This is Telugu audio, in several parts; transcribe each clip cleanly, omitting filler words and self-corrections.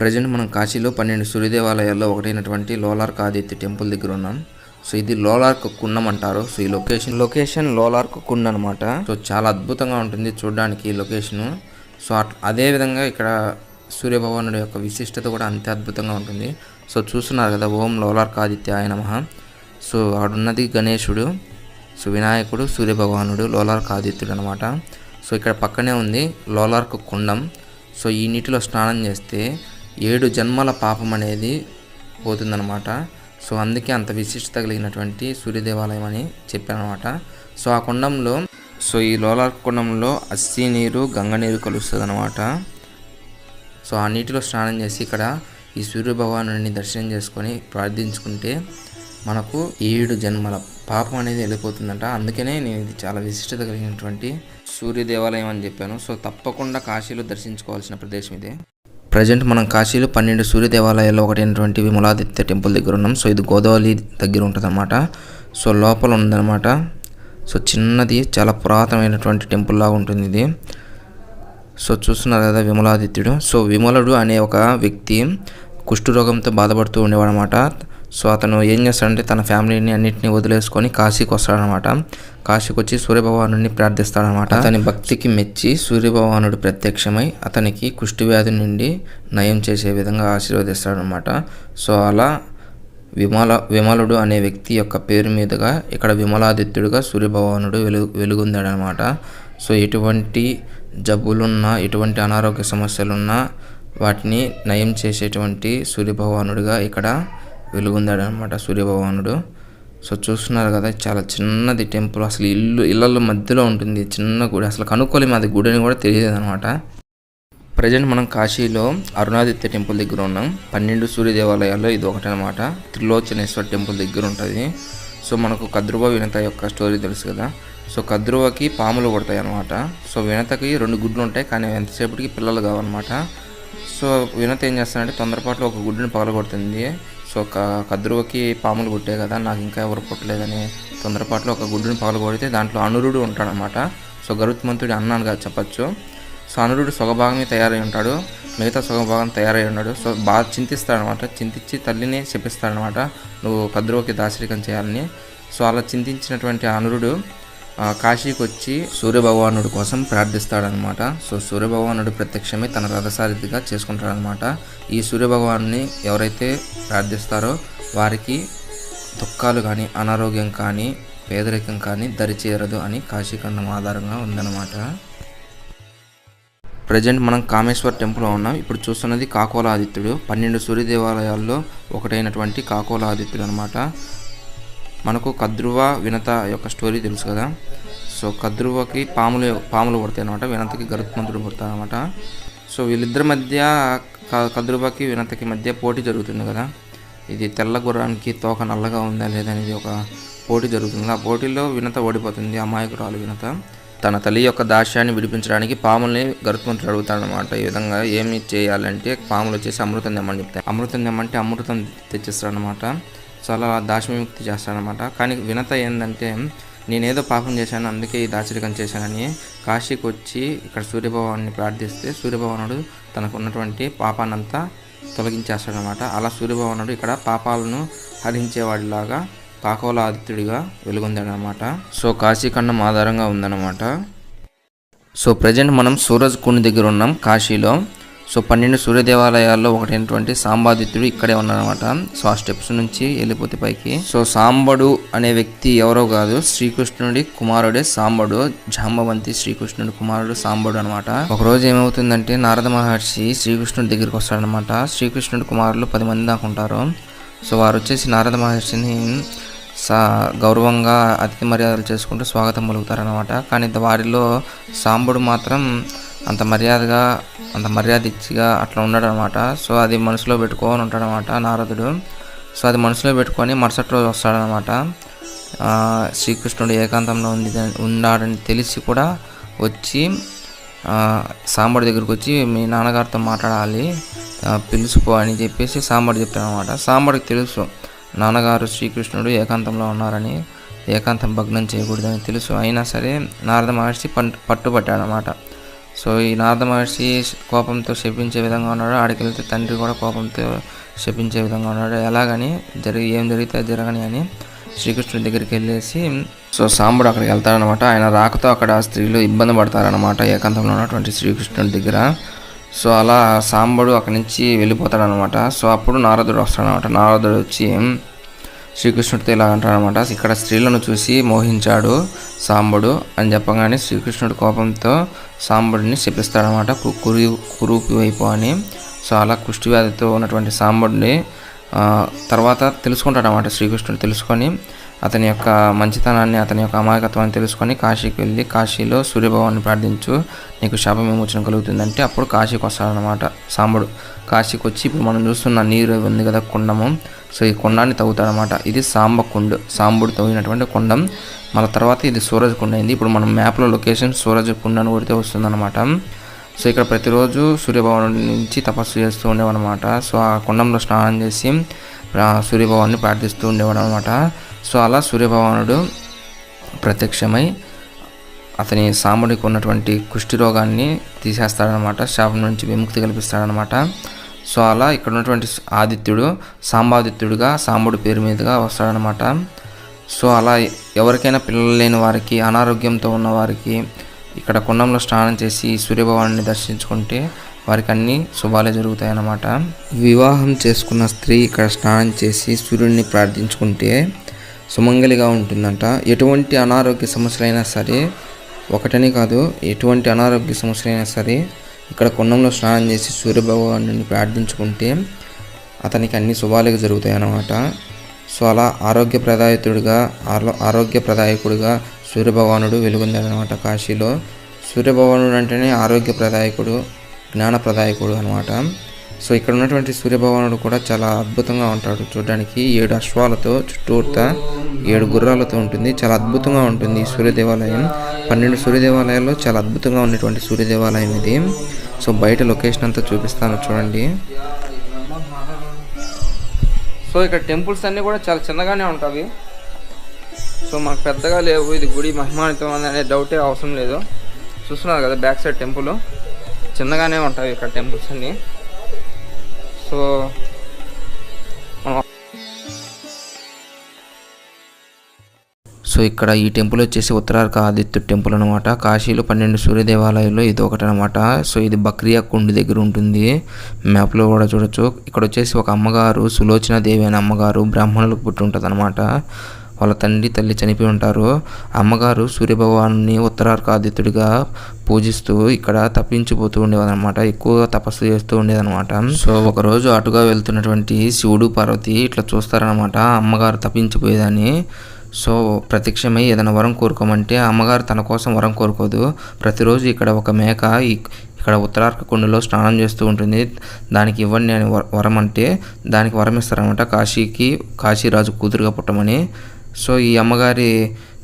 ప్రజెంట్ మనం కాశీలో 12 సూర్య దేవాలయాల్లో ఒకటైనటువంటి లోలార్క్ ఆదిత్య టెంపుల్ దగ్గర ఉన్నాం. సో ఇది లోలార్క్ కుండం అంటారు. సో ఈ లొకేషన్ లోలార్క్ కుండ అనమాట. సో చాలా అద్భుతంగా ఉంటుంది చూడడానికి ఈ లొకేషన్. సో అదే విధంగా ఇక్కడ సూర్య భగవానుడి యొక్క విశిష్టత కూడా అంతే అద్భుతంగా ఉంటుంది. సో చూస్తున్నారు కదా, ఓం లోలార్క్ ఆదిత్యాయ నమః. సో ఆడున్నది గణేశుడు, సో వినాయకుడు, సూర్య భగవానుడు, లోలార్క్ ఆదిత్యుడు అనమాట. సో ఇక్కడ పక్కనే ఉంది లోలార్క్ కుండం. సో ఈ నీటిలో స్నానం చేస్తే 7 జన్మల పాపం అనేది పోతుందన్నమాట. సో అందుకే అంత విశిష్టత కలిగినటువంటి సూర్య దేవాలయం అని చెప్పానమాట. సో ఆ కుండంలో, సో ఈ లోలార్క్ కుండంలో అస్సీ నీరు, గంగ నీరు కలుస్తుంది అనమాట. సో ఆ నీటిలో స్నానం చేసి ఇక్కడ ఈ సూర్య భగవానుడిని దర్శనం చేసుకొని ప్రార్థించుకుంటే మనకు 7 జన్మల పాపం అనేది వెళ్ళిపోతుందంట. అందుకనే నేను ఇది చాలా విశిష్టత కలిగినటువంటి సూర్య దేవాలయం అని చెప్పాను. సో తప్పకుండా కాశీలో దర్శించుకోవాల్సిన ప్రదేశం ఇదే. ప్రజెంట్ మనం కాశీలో 12 సూర్య దేవాలయాల్లో ఒకటైనటువంటి విమలాదిత్య టెంపుల్ దగ్గర ఉన్నాం. సో ఇది గోదావరి దగ్గర ఉంటుంది అనమాట. సో లోపల ఉందన్నమాట. సో చిన్నది, చాలా పురాతనమైనటువంటి టెంపుల్ లాగా ఉంటుంది ఇది. సో చూస్తున్నారు కదా విమలాదిత్యుడు. సో విమలుడు అనే ఒక వ్యక్తి కుష్ఠరోగంతో బాధపడుతూ ఉండేవాడు అనమాట. సో అతను ఏం చేస్తాడంటే తన ఫ్యామిలీని అన్నింటినీ వదిలేసుకొని కాశీకి వస్తాడనమాట. కాశీకి వచ్చి సూర్యభగవానుడిని ప్రార్థిస్తాడనమాట. అతని భక్తికి మెచ్చి సూర్యభగవానుడు ప్రత్యక్షమై అతనికి కుష్టి వ్యాధి నుండి నయం చేసే విధంగా ఆశీర్వదిస్తాడనమాట. సో అలా విమలుడు అనే వ్యక్తి యొక్క పేరు మీదుగా ఇక్కడ విమలాదిత్యుడుగా సూర్యభగవానుడు వెలుగొందాడనమాట. సో ఎటువంటి జబ్బులున్నా, ఎటువంటి అనారోగ్య సమస్యలున్నా వాటిని నయం చేసేటువంటి సూర్యభగవానుడిగా ఇక్కడ వెలుగొందాడనమాట సూర్యభగవానుడు. సో చూస్తున్నారు కదా, చాలా చిన్నది టెంపుల్. అసలు ఇళ్ళ మధ్యలో ఉంటుంది, చిన్న గుడి. అసలు కనుక్కోలేము అది గుడి అని కూడా తెలియదు అనమాట. ప్రజెంట్ మనం కాశీలో అరుణాదిత్య టెంపుల్ దగ్గర ఉన్నాం. 12 సూర్య దేవాలయాల్లో ఇది ఒకటనమాట. త్రిలోచనేశ్వర టెంపుల్ దగ్గర ఉంటుంది. సో మనకు కద్రువ వినత యొక్క స్టోరీ తెలుసు కదా. సో కద్రువకి పాములు కొడతాయి అనమాట. సో వినతకి 2 గుడ్లు ఉంటాయి, కానీ ఎంతసేపటికి పిల్లలు కావన్నమాట. సో వినత ఏం చేస్తానంటే తొందరపాటులో ఒక గుడ్డుని పగలగొడుతుంది. సో కద్రువకి పాములు కొట్టే కదా, నాకు ఇంకా ఎవరు పుట్టలేదని తొందరపాటులో ఒక గుడ్డుని పగలగొడితే దాంట్లో అనురుడు ఉంటాడనమాట. సో గరుత్మంతుడి అన్నానుగా చెప్పచ్చు. సో అనురుడు సొగభాగమే తయారై ఉంటాడు, మిగతా సొగభాగం తయారై ఉన్నాడు. సో బాగా చింతిస్తాడనమాట. చింతించి తల్లిని శపిస్తాడనమాట, నువ్వు కద్రువకి దాసరికం చేయాలని. సో అలా చింతించినటువంటి అనురుడు కాశీకి వచ్చి సూర్యభగవానుడి కోసం ప్రార్థిస్తాడనమాట. సో సూర్యభగవానుడు ప్రత్యక్షమే తన రథసారథిగా చేసుకుంటాడనమాట. ఈ సూర్యభగవాన్ని ఎవరైతే ప్రార్థిస్తారో వారికి దుఃఖాలు కానీ, అనారోగ్యం కానీ, పేదరికం కానీ దరిచేరదు అని కాశీఖండం ఆధారంగా ఉందన్నమాట. ప్రజెంట్ మనం కామేశ్వర్ టెంపుల్లో ఉన్నాం. ఇప్పుడు చూస్తున్నది కాకోల ఆదిత్యుడు. 12 సూర్య దేవాలయాల్లో ఒకటైనటువంటి కాకోల ఆదిత్యుడు అనమాట. మనకు కద్రువ వినత యొక్క స్టోరీ తెలుసు కదా. సో కద్రువకి పాములు కొడతాయి అనమాట, వినతకి గరుత్మంతుడు కొడతాడు అనమాట. సో వీళ్ళిద్దరి మధ్య, కద్రువకి వినతకి మధ్య పోటీ జరుగుతుంది కదా. ఇది తెల్ల గుర్రానికి తోక నల్లగా ఉందా లేదా అనేది ఒక పోటీ జరుగుతుంది. ఆ పోటీలో వినత ఓడిపోతుంది, అమాయకురాలు వినత. తన తల్లి యొక్క దాస్యాన్ని విడిపించడానికి పాముల్ని గరుత్మంతుడు అడుగుతాడనమాట. ఈ విధంగా ఏమి చేయాలంటే పాములు వచ్చేసి అమృతం తెమ్మని చెప్తాయి. అమృతం తెమ్మంటే అమృతం తెచ్చిస్తాడనమాట. సో అలా దాస్యవిముక్తి చేస్తాడనమాట. కానీ వినత ఏంటంటే నేనేదో పాపం చేశాను, అందుకే ఈ దాచరికం చేశానని కాశీకి వచ్చి ఇక్కడ సూర్యభగవాన్ని ప్రార్థిస్తే సూర్యభగవానుడు తనకు ఉన్నటువంటి పాపాన్నంతా తొలగించేస్తాడనమాట. అలా సూర్యభగవానుడు ఇక్కడ పాపాలను హరించేవాడిలాగా కాకోల ఆదిత్యుడిగా వెలుగొందాడనమాట. సో కాశీఖండం ఆధారంగా ఉందన్నమాట. సో ప్రజెంట్ మనం సూరజ్ కుండ్ దగ్గర ఉన్నాం కాశీలో. సో 12 సూర్య దేవాలయాల్లో ఒకటైనటువంటి సాంబాదిత్యుడు ఇక్కడే ఉన్నారనమాట. సో ఆ స్టెప్స్ నుంచి వెళ్ళిపోతే పైకి. సో సాంబడు అనే వ్యక్తి ఎవరో కాదు, శ్రీకృష్ణుడి కుమారుడే సాంబడు. జాంబవంతి శ్రీకృష్ణుడి కుమారుడు సాంబడు అనమాట. ఒకరోజు ఏమవుతుందంటే నారద మహర్షి శ్రీకృష్ణుడి దగ్గరికి వస్తాడనమాట. శ్రీకృష్ణుడి కుమారులు 10 మంది దాకా ఉంటారు. సో వారు వచ్చేసి నారద మహర్షిని గౌరవంగా అతిథి మర్యాదలు చేసుకుంటూ స్వాగతం పలుకుతారనమాట. కానీ వారిలో సాంబడు మాత్రం అంత మర్యాద ఇచ్చిగా అట్లా ఉన్నాడు అనమాట. సో అది మనసులో పెట్టుకొని ఉంటాడనమాట నారదుడు. సో అది మనసులో పెట్టుకొని మరుసటి రోజు వస్తాడనమాట. శ్రీకృష్ణుడు ఏకాంతంలో ఉన్నాడని తెలిసి కూడా వచ్చి సాంబడి దగ్గరికి వచ్చి మీ నాన్నగారితో మాట్లాడాలి, పిలుచుకో అని చెప్పేసి సాంబడి చెప్తాడనమాట. సాంబడికి తెలుసు నాన్నగారు శ్రీకృష్ణుడు ఏకాంతంలో ఉన్నారని, ఏకాంతం భగ్నం చేయకూడదని తెలుసు. అయినా సరే నారద మహర్షి పట్టుబట్టాడనమాట. సో ఈ నారద మహర్షి కోపంతో శపించే విధంగా ఉన్నాడు, ఆడికి వెళ్తే తండ్రి కూడా కోపంతో శపించే విధంగా ఉన్నాడు. ఎలాగని ఏం జరిగితే జరగని అని శ్రీకృష్ణుడి దగ్గరికి వెళ్ళేసి సో సాంబుడు అక్కడికి వెళ్తాడనమాట. ఆయన రాకతో అక్కడ స్త్రీలు ఇబ్బంది పడతారనమాట ఏకాంతంలో ఉన్నటువంటి శ్రీకృష్ణుడి దగ్గర. సో అలా సాంబుడు అక్కడి నుంచి వెళ్ళిపోతాడనమాట. సో అప్పుడు నారదుడు వస్తాడనమాట. నారదుడు వచ్చి శ్రీకృష్ణుడితో ఇలా అంటాడనమాట, ఇక్కడ స్త్రీలను చూసి మోహించాడు సాంబుడు అని చెప్పగానే శ్రీకృష్ణుడి కోపంతో సాంబుడిని శపిస్తాడనమాట, కురూపి వైపు అని. సో అలా కుష్టి వ్యాధితో ఉన్నటువంటి సాంబుడిని తర్వాత తెలుసుకుంటాడనమాట శ్రీకృష్ణుడు. తెలుసుకొని అతని యొక్క మంచితనాన్ని, అతని యొక్క అమాయకత్వాన్ని తెలుసుకొని కాశీకి వెళ్ళి కాశీలో సూర్యభగవాన్ని ప్రార్థించు, నీకు శాప విమోచన కలుగుతుందంటే అప్పుడు కాశీకి వస్తాడనమాట సాంబుడు. కాశీకి వచ్చి ఇప్పుడు మనం చూస్తున్న నీరు ఉంది కదా కుండము, సో ఈ కుండాన్ని తవ్వుతాడనమాట. ఇది సాంబుడు తవ్వినటువంటి కుండం. మళ్ళీ తర్వాత ఇది సూరజ్ కుండ అయింది. ఇప్పుడు మనం మ్యాప్లో లొకేషన్ సూరజ్ కుండ అని కొడితే వస్తుందన్నమాట. సో ఇక్కడ ప్రతిరోజు సూర్యభగవాను నుంచి తపస్సు చేస్తూ ఉండేవన్నమాట. సో ఆ కుండంలో స్నానం చేసి సూర్యభగవాన్ని ప్రార్థిస్తూ ఉండేవాడు అనమాట. సో అలా సూర్యభగవానుడు ప్రత్యక్షమై అతని సాంబుడికి ఉన్నటువంటి కుష్టి రోగాన్ని తీసేస్తాడనమాట, శాపం నుంచి విముక్తి కల్పిస్తాడనమాట. సో అలా ఇక్కడ ఉన్నటువంటి ఆదిత్యుడు సాంబాదిత్యుడుగా సాంబుడి పేరు మీదుగా వస్తాడనమాట. సో అలా ఎవరికైనా పిల్లలు లేని వారికి, అనారోగ్యంతో ఉన్న వారికి ఇక్కడ కుండంలో స్నానం చేసి సూర్యభగవాన్ని దర్శించుకుంటే వారికి అన్ని శుభాలే జరుగుతాయన్నమాట. వివాహం చేసుకున్న స్త్రీ ఇక్కడ స్నానం చేసి సూర్యుడిని ప్రార్థించుకుంటే సుమంగలిగా ఉంటుందంట. ఎటువంటి అనారోగ్య సమస్యలైనా సరే, ఒకటని కాదు, ఎటువంటి అనారోగ్య సమస్యలైనా సరే ఇక్కడ కుండంలో స్నానం చేసి సూర్యభగవాన్ని ప్రార్థించుకుంటే అతనికి అన్ని శుభాలుగా జరుగుతాయి అన్నమాట. సో అలా ఆరోగ్యప్రదాయకుడిగా సూర్యభగవానుడు వెలుగొందాడనమాట కాశీలో. సూర్యభగవానుడు అంటేనే ఆరోగ్యప్రదాయకుడు, జ్ఞానప్రదాయకుడు అనమాట. సో ఇక్కడ ఉన్నటువంటి సూర్యభగవానుడు కూడా చాలా అద్భుతంగా ఉంటాడు చూడడానికి. 7 అశ్వాలతో చుట్టూతా 7 గుర్రాలతో ఉంటుంది. చాలా అద్భుతంగా ఉంటుంది ఈ సూర్య దేవాలయం. 12 సూర్య దేవాలయాల్లో చాలా అద్భుతంగా ఉన్నటువంటి సూర్య దేవాలయం ఇది. సో బయట లొకేషన్ అంతా చూపిస్తాను చూడండి. సో ఇక్కడ టెంపుల్స్ అన్నీ కూడా చాలా చిన్నగానే ఉంటాయి. సో మాకు పెద్దగా లేవు, ఇది గుడి మహిమానితం అనే డౌటే అవసరం లేదు. చూస్తున్నారు కదా బ్యాక్ సైడ్ టెంపుల్ చిన్నగానే ఉంటాయి ఇక్కడ టెంపుల్స్ అన్నీ. సో ఇక్కడ ఈ టెంపుల్ వచ్చేసి ఉత్తరార్క ఆదిత్యుడు టెంపుల్ అనమాట. కాశీలో 12 సూర్య దేవాలయాల్లో ఇది ఒకటి అనమాట. సో ఇది బక్రియా కుండ్ దగ్గర ఉంటుంది, మ్యాప్లో కూడా చూడొచ్చు. ఇక్కడ వచ్చేసి ఒక అమ్మగారు, సులోచన దేవి అనే అమ్మగారు బ్రాహ్మణులకు పుట్టి ఉంటుంది అనమాట. వాళ్ళ తండ్రి తల్లి చనిపోయి ఉంటారు. అమ్మగారు సూర్యభగవాన్ని ఉత్తరార్క ఆదిత్యుడిగా పూజిస్తూ ఇక్కడ తప్పించిపోతూ ఉండేదన్నమాట, ఎక్కువగా తపస్సు చేస్తూ ఉండేదన్నమాట. సో ఒకరోజు అటుగా వెళ్తున్నటువంటి శివుడు పార్వతి ఇట్లా చూస్తారనమాట, అమ్మగారు తప్పించిపోయేదని. సో ప్రత్యక్షమై ఏదైనా వరం కోరుకోమంటే అమ్మగారు తన కోసం వరం కోరుకోదు. ప్రతిరోజు ఇక్కడ ఒక మేక ఇక్కడ ఉత్తరార్క కుండలో స్నానం చేస్తూ ఉంటుంది, దానికి ఇవ్వండి అని వరం అంటే దానికి వరం ఇస్తారనమాట, కాశీరాజు కూతురుగా పుట్టమని. సో ఈ అమ్మగారి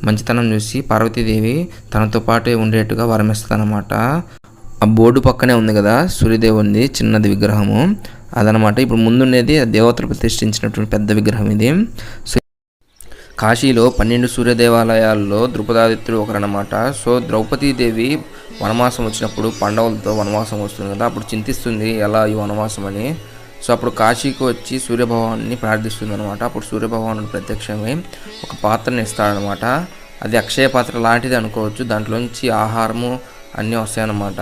మంచితనం చూసి పార్వతీదేవి తనతో పాటే ఉండేట్టుగా వరం ఇస్తుందన్నమాట. ఆ బోర్డు పక్కనే ఉంది కదా సూర్యదేవుని చిన్నది విగ్రహము, అదనమాట. ఇప్పుడు ముందుండేది దేవతలు ప్రతిష్ఠించినటువంటి పెద్ద విగ్రహం ఇది. సో కాశీలో 12 సూర్య దేవాలయాల్లో ద్రుపదాదిత్యుడు ఒకరనమాట. సో ద్రౌపదీదేవి వనవాసం వచ్చినప్పుడు పాండవులతో వనవాసం వస్తుంది కదా, అప్పుడు చింతిస్తుంది ఎలా ఈ వనవాసం అని. సో అప్పుడు కాశీకి వచ్చి సూర్యభగవాన్ని ప్రార్థిస్తుంది అనమాట. అప్పుడు సూర్యభగవానుడు ప్రత్యక్షమై ఒక పాత్రని ఇస్తాడనమాట. అది అక్షయ పాత్ర లాంటిది అనుకోవచ్చు, దాంట్లోంచి ఆహారము అన్నీ వస్తాయన్నమాట.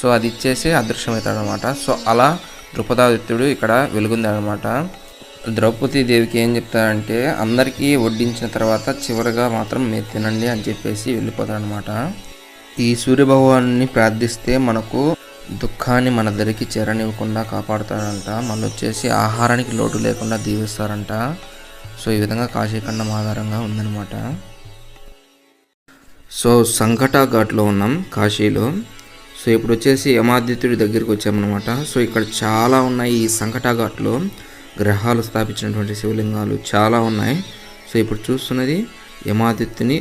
సో అది ఇచ్చేసి అదృశ్యమవుతాడనమాట. సో అలా ద్రుపదాదిత్యుడు ఇక్కడ వెలుగుందనమాట. ద్రౌపదీదేవికి ఏం చెప్తారంటే అందరికీ వడ్డించిన తర్వాత చివరిగా మాత్రం మీరు తినండి అని చెప్పేసి వెళ్ళిపోతారనమాట. ఈ సూర్యభగవాన్ని ప్రార్థిస్తే మనకు దుఃఖాన్ని మన దరికి చేరనివ్వకుండా కాపాడుతారంట, మళ్ళీ వచ్చేసి ఆహారానికి లోటు లేకుండా దీవిస్తారంట. సో ఈ విధంగా కాశీఖండం ఆధారంగా ఉందన్నమాట. సో సంకట ఘాట్లో ఉన్నాం కాశీలో. సో ఇప్పుడు వచ్చేసి యమాదిత్యుడి దగ్గరికి వచ్చామన్నమాట. సో ఇక్కడ చాలా ఉన్నాయి ఈ సంకట ఘాట్లో, గ్రహాలు స్థాపించినటువంటి శివలింగాలు చాలా ఉన్నాయి. సో ఇప్పుడు చూస్తున్నది యమాదిత్యుని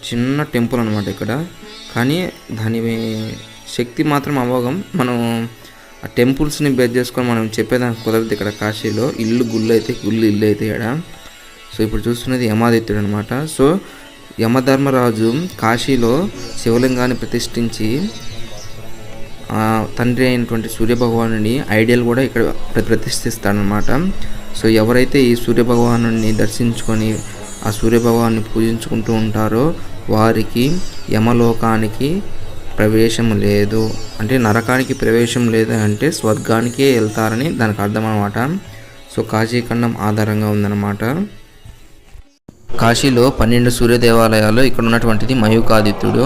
చిన్న టెంపుల్ అనమాట ఇక్కడ, కానీ దాని శక్తి మాత్రం అమోఘం. మనం ఆ టెంపుల్స్ని బేస్ చేసుకొని మనం చెప్పేదానికి కుదరదు ఇక్కడ కాశీలో. గుళ్ళు అయితే ఇక్కడ. సో ఇప్పుడు చూస్తున్నది యమాదిత్యుడు అనమాట. సో యమధర్మరాజు కాశీలో శివలింగాన్ని ప్రతిష్ఠించి తండ్రి అయినటువంటి సూర్యభగవానుని ఐడియల్ కూడా ఇక్కడ ప్రతిష్ఠిస్తాడనమాట. సో ఎవరైతే ఈ సూర్యభగవానుని దర్శించుకొని ఆ సూర్యభగవాన్ని పూజించుకుంటూ ఉంటారో వారికి యమలోకానికి ప్రవేశం లేదు, అంటే నరకానికి ప్రవేశం లేదు అంటే స్వర్గానికే వెళ్తారని దానికి అర్థం అనమాట. సో కాశీఖండం ఆధారంగా ఉందన్నమాట. కాశీలో 12 సూర్య దేవాలయాలు ఇక్కడ ఉన్నటువంటిది మయూకాదిత్యుడు.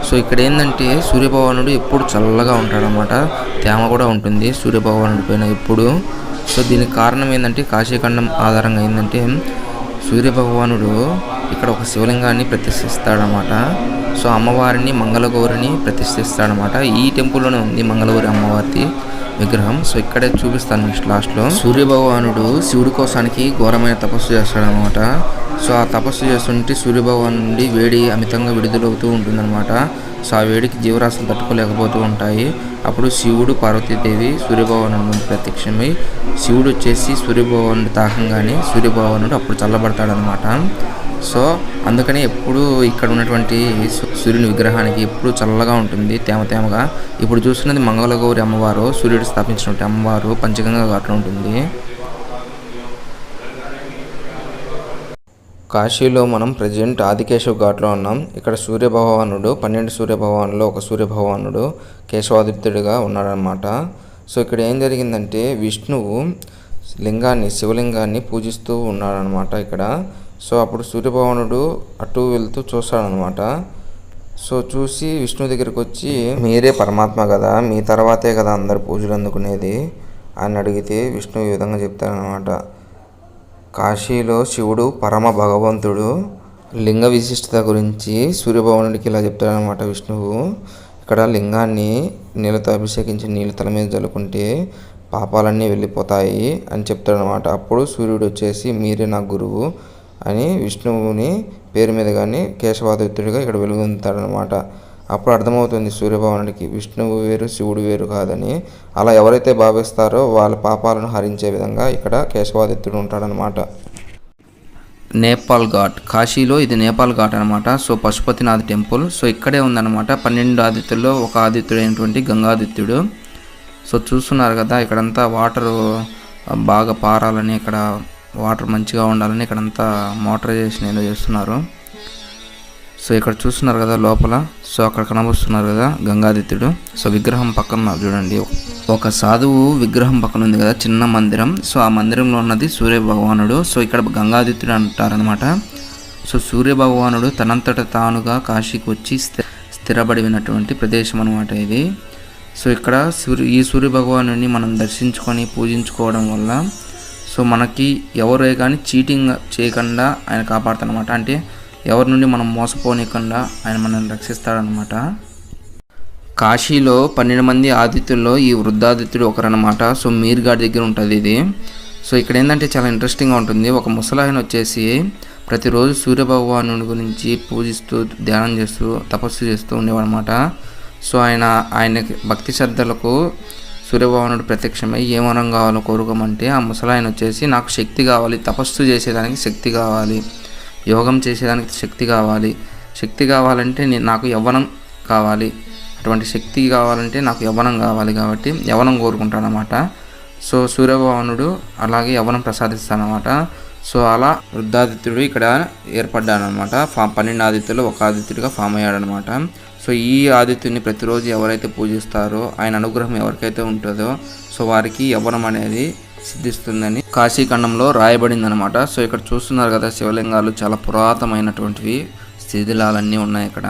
సో ఇక్కడ ఏంటంటే సూర్యభగవానుడు ఎప్పుడు చల్లగా ఉంటాడనమాట, తేమ కూడా ఉంటుంది సూర్యభగవానుడి పైన ఎప్పుడు. సో దీనికి కారణం ఏంటంటే కాశీఖండం ఆధారంగా ఏంటంటే సూర్యభగవానుడు ఇక్కడ ఒక శివలింగాన్ని ప్రతిష్ఠిస్తాడనమాట. సో అమ్మవారిని మంగళగౌరిని ప్రతిష్ఠిస్తాడనమాట. ఈ టెంపుల్లోనే ఉంది మంగళగౌరి అమ్మవారి విగ్రహం. సో ఇక్కడే చూపిస్తాను నెక్స్ట్ లాస్ట్లో. సూర్యభగవానుడు శివుడి కోసానికి ఘోరమైన తపస్సు చేస్తాడనమాట. సో ఆ తపస్సు చేస్తుంటే సూర్యభగవాను నుండి వేడి అమితంగా విడుదలవుతూ ఉంటుందన్నమాట. సో ఆ వేడికి జీవరాశులు తట్టుకోలేకపోతూ ఉంటాయి. అప్పుడు శివుడు పార్వతీదేవి సూర్యభగవాను నుండి ప్రత్యక్షమై శివుడు వచ్చేసి సూర్యభగవానుడు తాకంగానే సూర్యభగవానుడు అప్పుడు చల్లబడతాడనమాట. సో అందుకని ఎప్పుడు ఇక్కడ ఉన్నటువంటి సూర్యుని విగ్రహానికి ఎప్పుడు చల్లగా ఉంటుంది, తేమగా. ఇప్పుడు చూస్తున్నది మంగళగౌరి అమ్మవారు, సూర్యుడు స్థాపించినటువంటి అమ్మవారు పంచగంగా ఘాట్లో ఉంటుంది. కాశీలో మనం ప్రజెంట్ ఆదికేశవ ఘాట్లో ఉన్నాం. ఇక్కడ సూర్యభగవానుడు 12 సూర్యభగవానులో ఒక సూర్యభగవానుడు కేశవాదిత్యుడిగా ఉన్నాడనమాట. సో ఇక్కడ ఏం జరిగిందంటే విష్ణువు శివలింగాన్ని పూజిస్తూ ఉన్నాడనమాట ఇక్కడ. సో అప్పుడు సూర్యభగవానుడు అటు వెళ్తూ చూస్తాడనమాట. సో చూసి విష్ణు దగ్గరికి వచ్చి, మీరే పరమాత్మ కదా, మీ తర్వాతే కదా అందరు పూజలు అందుకునేది అని అడిగితే విష్ణు ఈ విధంగా చెప్తాడనమాట. కాశీలో శివుడు పరమ భగవంతుడు. లింగ విశిష్టత గురించి సూర్యభగవానుడికి ఇలా చెప్తాడనమాట విష్ణువు. ఇక్కడ లింగాన్ని నీళ్ళతో అభిషేకించి నీళ్ళు తల మీద జల్లుకుంటే పాపాలన్నీ వెళ్ళిపోతాయి అని చెప్తాడనమాట. అప్పుడు సూర్యుడు వచ్చేసి మీరే నా గురువు అని విష్ణువుని పేరు మీద కానీ కేశవాదిత్యుడిగా ఇక్కడ వెలుగొందుతాడనమాట. అప్పుడు అర్థమవుతుంది సూర్యభగవానుడికి విష్ణువు వేరు శివుడు వేరు కాదని. అలా ఎవరైతే భావిస్తారో వాళ్ళ పాపాలను హరించే విధంగా ఇక్కడ కేశవాదిత్యుడు ఉంటాడనమాట. నేపాల్ ఘాట్, కాశీలో ఇది నేపాల్ ఘాట్ అనమాట. So Pashupatinath temple. సో ఇక్కడే ఉందన్నమాట. 12 ఆదిత్యుల్లో ఒక ఆదిత్యుడు అయినటువంటి గంగాదిత్యుడు. సో చూస్తున్నారు కదా, ఇక్కడంతా వాటర్ బాగా పారాలని, ఇక్కడ వాటర్ మంచిగా ఉండాలని ఇక్కడంతా మోటరైజేషన్ ఏదో చేస్తున్నారు. సో ఇక్కడ చూస్తున్నారు కదా లోపల, సో అక్కడ కనబడుతున్నారు కదా గంగాదిత్యుడు. సో విగ్రహం పక్కన చూడండి, ఒక సాధువు విగ్రహం పక్కన ఉంది కదా చిన్న మందిరం. సో ఆ మందిరంలో ఉన్నది సూర్యభగవానుడు. సో ఇక్కడ గంగాదిత్యుడు అంటారనమాట. సో సూర్యభగవానుడు తనంతట తానుగా కాశీకి వచ్చి స్థిరపడినటువంటి ప్రదేశం అనమాట ఇది. సో ఇక్కడ ఈ సూర్యభగవానుడిని మనం దర్శించుకొని పూజించుకోవడం వల్ల సో మనకి ఎవరే కానీ చీటింగ్ చేయకుండా ఆయన కాపాడుతాడనమాట. అంటే ఎవరి నుండి మనం మోసపోనీయకుండా ఆయన మనల్ని రక్షిస్తాడనమాట. కాశీలో 12 మంది ఆదిత్యుల్లో ఈ వృద్ధాదిత్యుడు ఒకరనమాట. సో మీర్ఘాట్ దగ్గర ఉంటుంది ఇది. సో ఇక్కడ ఏంటంటే చాలా ఇంట్రెస్టింగ్గా ఉంటుంది. ఒక ముసలాయన వచ్చేసి ప్రతిరోజు సూర్యభగవానుడి గురించి పూజిస్తూ ధ్యానం చేస్తూ తపస్సు చేస్తూ ఉండేవాడనమాట. సో ఆయన భక్తి శ్రద్ధలకు సూర్యభగవానుడు ప్రత్యక్షమై ఏ వరం కావాలో కోరుకోమంటే ఆ ముసలాయన వచ్చేసి నాకు శక్తి కావాలి, తపస్సు చేసేదానికి శక్తి కావాలి, యోగం చేసేదానికి శక్తి కావాలి, శక్తి కావాలంటే నాకు యవ్వనం కావాలి, అటువంటి శక్తి కావాలంటే నాకు యవ్వనం కావాలి కాబట్టి యవ్వనం కోరుకుంటానమాట. సో సూర్యభగవానుడు అలాగే యవ్వనం ప్రసాదిస్తానమాట. సో అలా వృద్ధాదిత్యుడు ఇక్కడ ఏర్పడ్డాడనమాట. 12 ఆదిత్యులు ఒక ఆదిత్యుడిగా ఫామ్ అయ్యాడనమాట. సో ఈ ఆదిత్యుని ప్రతిరోజు ఎవరైతే పూజిస్తారో ఆయన అనుగ్రహం ఎవరికైతే ఉంటుందో సో వారికి యవ్వనం అనేది సిద్ధిస్తుందని కాశీఖండంలో రాయబడింది అనమాట. సో ఇక్కడ చూస్తున్నారు కదా శివలింగాలు చాలా పురాతనమైనటువంటివి, శిథిలాలన్నీ ఉన్నాయి ఇక్కడ.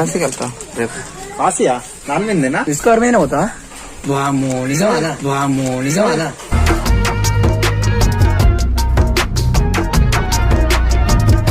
కాశీకి వెళ్తా రేపు. కాశీయా? నాన్ మీదేనా? తీసుకోవడమేనా పోతా? వామ్మో నిజమానా?